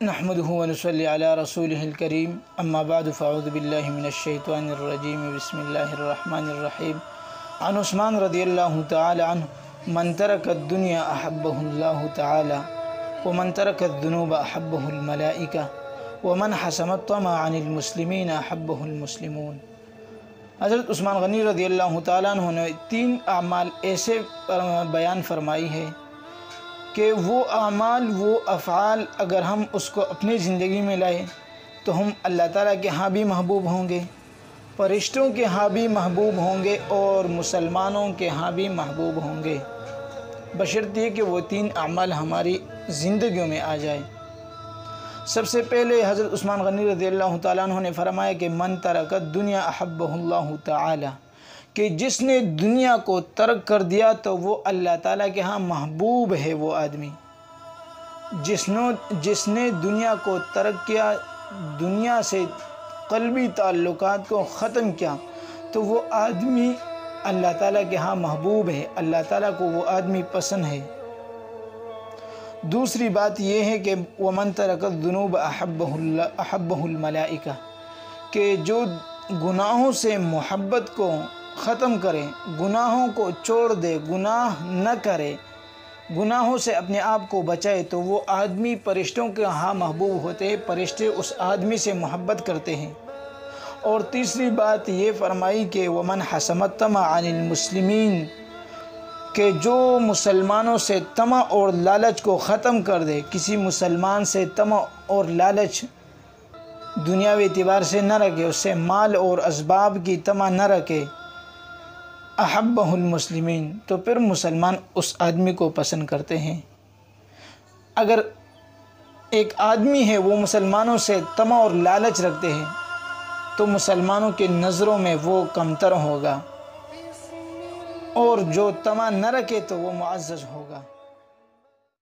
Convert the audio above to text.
نحمده ونصلي على رسوله الكريم اما بعد فاعوذ بالله من الشيطان الرجيم بسم الله الرحمن الرحيم عن عثمان رضي الله تعالى عنه من ترك الدنيا احبه الله تعالى ومن ترك الذنوب احبه الملائكة ومن حسم الطمع عن المسلمين احبه المسلمون۔ حضرت عثمان غنی رضی اللہ تعالیٰ عنہ نے 3 اعمال ایسے بیان فرمائی ہے کہ وہ اعمال وہ افعال اگر ہم اس کو اپنی زندگی میں لائیں تو ہم اللہ تعالیٰ کے ہاں بھی محبوب ہوں گے، فرشتوں کے ہاں بھی محبوب ہوں گے اور مسلمانوں کے ہاں بھی محبوب ہوں گے، بشرط یہ کہ وہ 3 اعمال ہماری زندگیوں میں آ جائیں۔ سب سے پہلے حضرت عثمان غنی رضی اللہ تعالیٰ عنہ نے فرمایا کہ من ترک الدنیا احبہ اللہ تعالی، کہ جس نے دنیا کو ترک کر دیا تو وہ اللہ تعالیٰ کے ہاں محبوب ہے۔ وہ آدمی جس نے دنیا کو ترک کیا، دنیا سے قلبی تعلقات کو ختم کیا، تو وہ آدمی اللہ تعالیٰ کے ہاں محبوب ہے، اللہ تعالیٰ کو وہ آدمی پسند ہے۔ دوسری بات یہ ہے کہ وَمَن تَرَكَ الذُّنُوبَ أَحَبَّهُ الْمَلَائِكَةُ، کہ جو گناہوں سے محبت کو ختم کرے، گناہوں کو چھوڑ دے، گناہ نہ کرے، گناہوں سے اپنے آپ کو بچائے، تو وہ آدمی فرشتوں کے ہاں محبوب ہوتے ہیں، فرشتے اس آدمی سے محبت کرتے ہیں۔ اور تیسری بات یہ فرمائی کہ وَمَنْ حَسَمَ الطَّمَعَ عَنِ الْمُسْلِمِينَ، کہ جو مسلمانوں سے طمع اور لالچ کو ختم کر دے، کسی مسلمان سے طمع اور لالچ دنیاوی اعتبار سے نہ رکھے، اس سے مال اور اسباب کی طمع نہ رکھے، احبہ المسلمین، تو پھر مسلمان اس آدمی کو پسند کرتے ہیں۔ اگر ایک آدمی ہے وہ مسلمانوں سے طمع اور لالچ رکھتے ہیں تو مسلمانوں کی نظروں میں وہ کمتر ہوگا، اور جو طمع نہ رکھے تو وہ معزز ہوگا۔